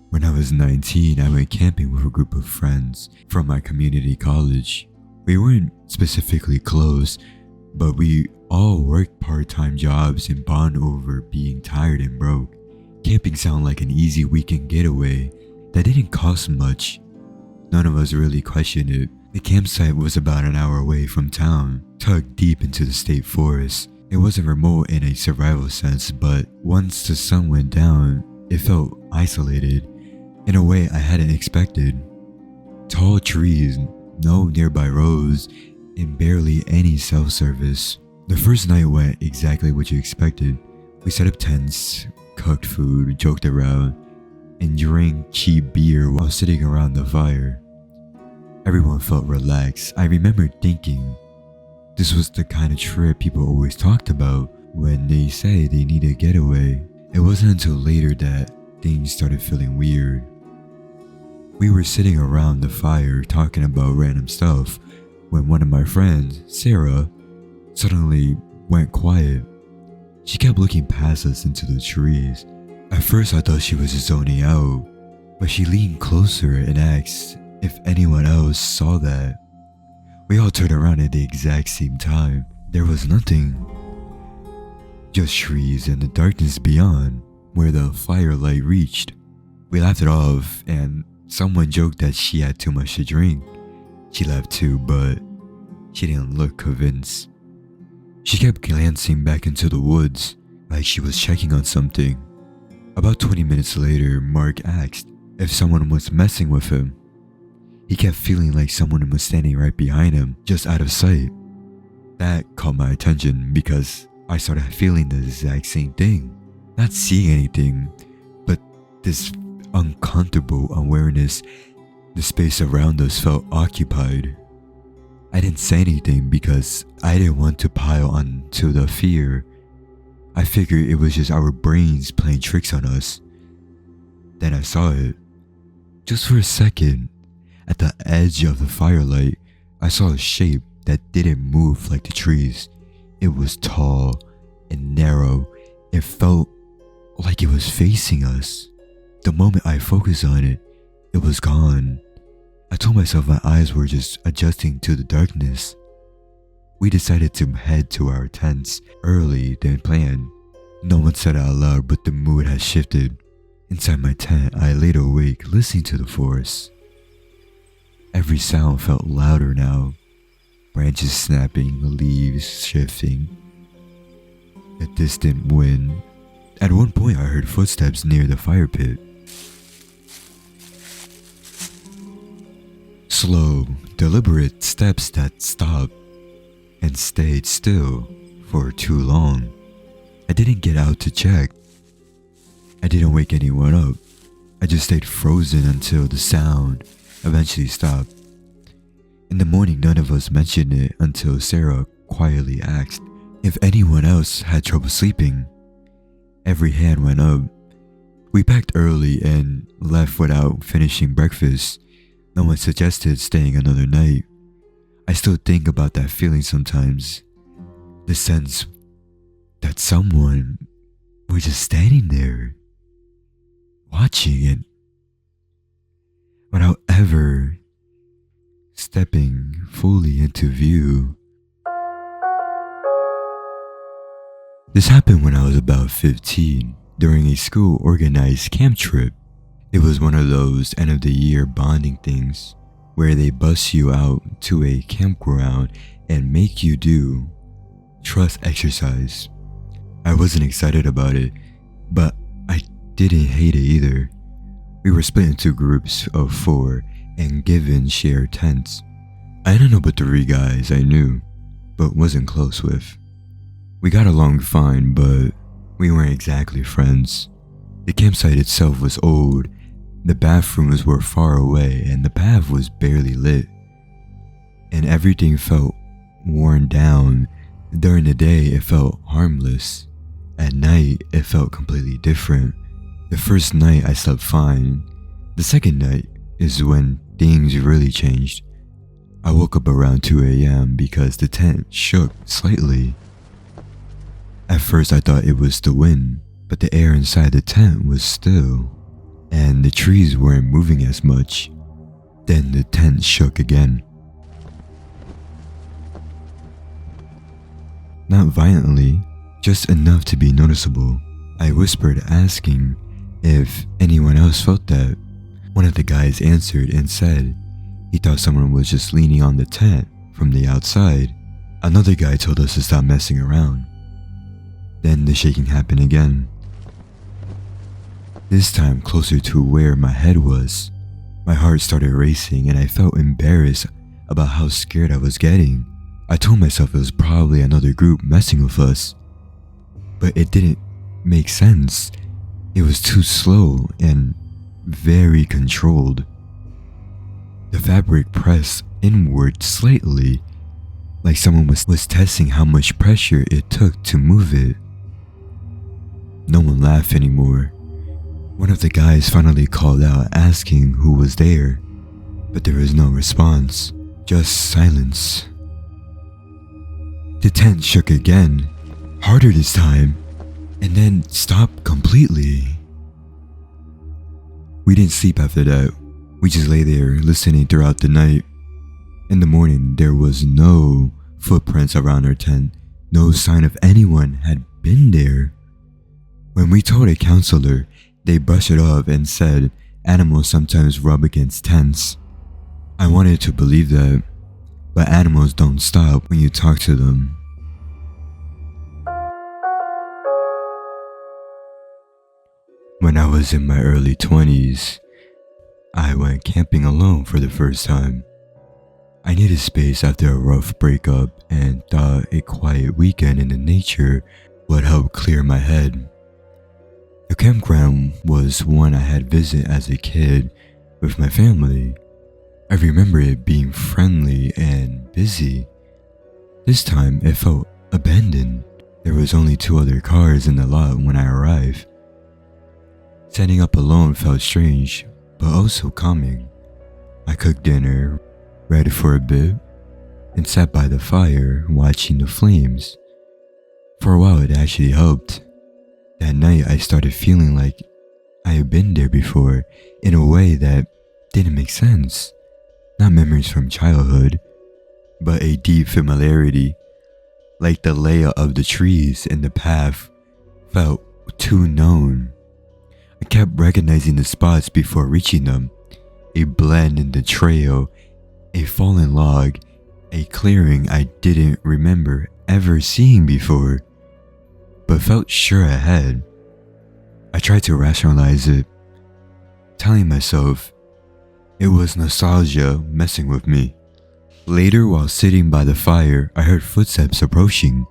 When I was 19, I went camping with a group of friends from my community college. We weren't specifically close, but we all worked part-time jobs and bond over being tired and broke. Camping sounded like an easy weekend getaway that didn't cost much. None of us really questioned it. The campsite was about an hour away from town, tucked deep into the state forest. It wasn't remote in a survival sense, but once the sun went down, it felt isolated in a way I hadn't expected. Tall trees, no nearby roads, and barely any cell service. The first night went exactly what you expected. We set up tents, cooked food, joked around, and drank cheap beer while sitting around the fire. Everyone felt relaxed. I remember thinking, this was the kind of trip people always talked about when they say they need a getaway. It wasn't until later that things started feeling weird. We were sitting around the fire talking about random stuff when one of my friends, Sarah, suddenly went quiet. She kept looking past us into the trees. At first I thought she was zoning out, but she leaned closer and asked if anyone else saw that. We all turned around at the exact same time. There was nothing. Just trees and the darkness beyond where the firelight reached. We laughed it off and someone joked that she had too much to drink. She laughed too, but she didn't look convinced. She kept glancing back into the woods like she was checking on something. About 20 minutes later, Mark asked if someone was messing with him. He kept feeling like someone was standing right behind him, just out of sight. That caught my attention because I started feeling the exact same thing. Not seeing anything, but this uncomfortable awareness. The space around us felt occupied. I didn't say anything because I didn't want to pile on to the fear. I figured it was just our brains playing tricks on us. Then I saw it. Just for a second, at the edge of the firelight, I saw a shape that didn't move like the trees. It was tall and narrow. It felt like it was facing us. The moment I focused on it, it was gone. I told myself my eyes were just adjusting to the darkness. We decided to head to our tents early than planned. No one said it out loud, but the mood had shifted. Inside my tent, I laid awake listening to the forest. Every sound felt louder now. Branches snapping, leaves shifting, a distant wind. At one point I heard footsteps near the fire pit. Slow, deliberate steps that stopped and stayed still for too long. I didn't get out to check. I didn't wake anyone up. I just stayed frozen until the sound eventually stopped. In the morning, none of us mentioned it until Sarah quietly asked if anyone else had trouble sleeping. Every hand went up. We packed early and left without finishing breakfast. No one suggested staying another night. I still think about that feeling sometimes. The sense that someone was just standing there, watching it, without ever stepping fully into view. This happened when I was about 15, during a school-organized camp trip. It was one of those end-of-the-year bonding things, where they bus you out to a campground and make you do trust exercise. I wasn't excited about it, but I didn't hate it either. We were split into groups of 4 and given shared tents. I didn't know but 3 guys I knew, but wasn't close with. We got along fine, but we weren't exactly friends. The campsite itself was old, the bathrooms were far away, and the path was barely lit. And everything felt worn down. During the day, it felt harmless. At night, it felt completely different. The first night I slept fine. The second night is when things really changed. I woke up around 2 a.m. because the tent shook slightly. At first I thought it was the wind, but the air inside the tent was still. and the trees weren't moving as much. Then the tent shook again. Not violently, just enough to be noticeable. I whispered, asking if anyone else felt that. One of the guys answered and said he thought someone was just leaning on the tent from the outside. Another guy told us to stop messing around. Then the shaking happened again. This time closer to where my head was. My heart started racing and I felt embarrassed about how scared I was getting. I told myself it was probably another group messing with us, but it didn't make sense. It was too slow and very controlled. The fabric pressed inward slightly, like someone was testing how much pressure it took to move it. No one laughed anymore. One of the guys finally called out, asking who was there, but there was no response, just silence. The tent shook again, harder this time, and then stopped completely. We didn't sleep after that. We just lay there listening throughout the night. In the morning, there was no footprints around our tent. No sign of anyone had been there. When we told a counselor, they brushed it off and said animals sometimes rub against tents. I wanted to believe that, but animals don't stop when you talk to them. When I was in my early 20s, I went camping alone for the first time. I needed space after a rough breakup and thought a quiet weekend in the nature would help clear my head. The campground was one I had visited as a kid with my family. I remember it being friendly and busy. This time it felt abandoned. There was only 2 other cars in the lot when I arrived. Setting up alone felt strange, but also calming. I cooked dinner, read for a bit, and sat by the fire watching the flames. For a while it actually helped. That night I started feeling like I had been there before in a way that didn't make sense. Not memories from childhood, but a deep familiarity, like the layout of the trees and the path felt too known. I kept recognizing the spots before reaching them. A blend in the trail, a fallen log, a clearing I didn't remember ever seeing before, but felt sure I had. I tried to rationalize it, telling myself it was nostalgia messing with me. Later, while sitting by the fire, I heard footsteps approaching.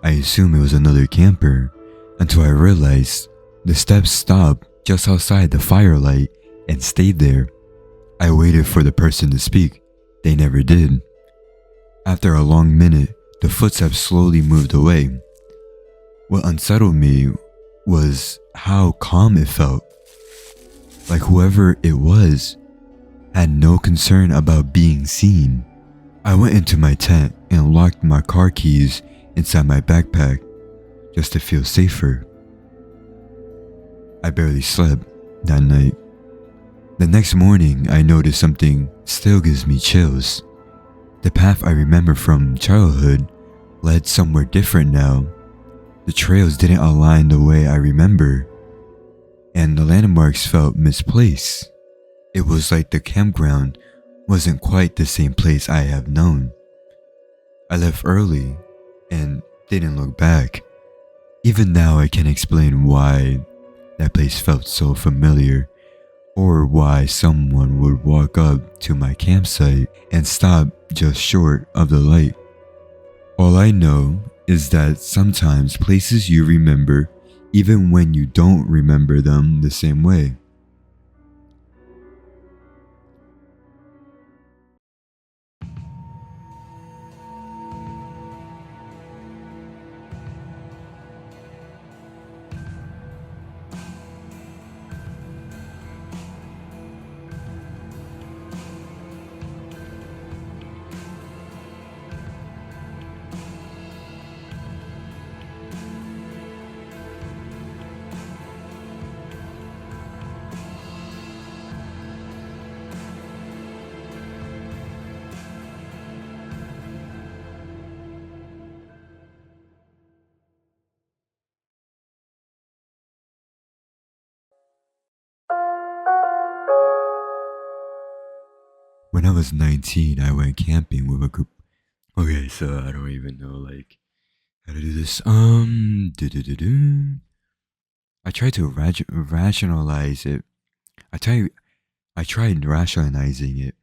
I assumed it was another camper, until I realized the steps stopped just outside the firelight and stayed there. I waited for the person to speak. They never did. After a long minute, the footsteps slowly moved away. What unsettled me was how calm it felt. Like whoever it was had no concern about being seen. I went into my tent and locked my car keys inside my backpack just to feel safer. I barely slept that night. The next morning, I noticed something still gives me chills. The path I remember from childhood led somewhere different now. The trails didn't align the way I remember, and the landmarks felt misplaced. It was like the campground wasn't quite the same place I have known. I left early and didn't look back. Even now I can't explain why that place felt so familiar, or why someone would walk up to my campsite and stop just short of the light. All I know is that sometimes places you remember even when you don't remember them the same way. when I was 19, I went camping with a group. Okay, so I don't even know like how to do this. I tried to rationalize it. I tried rationalizing it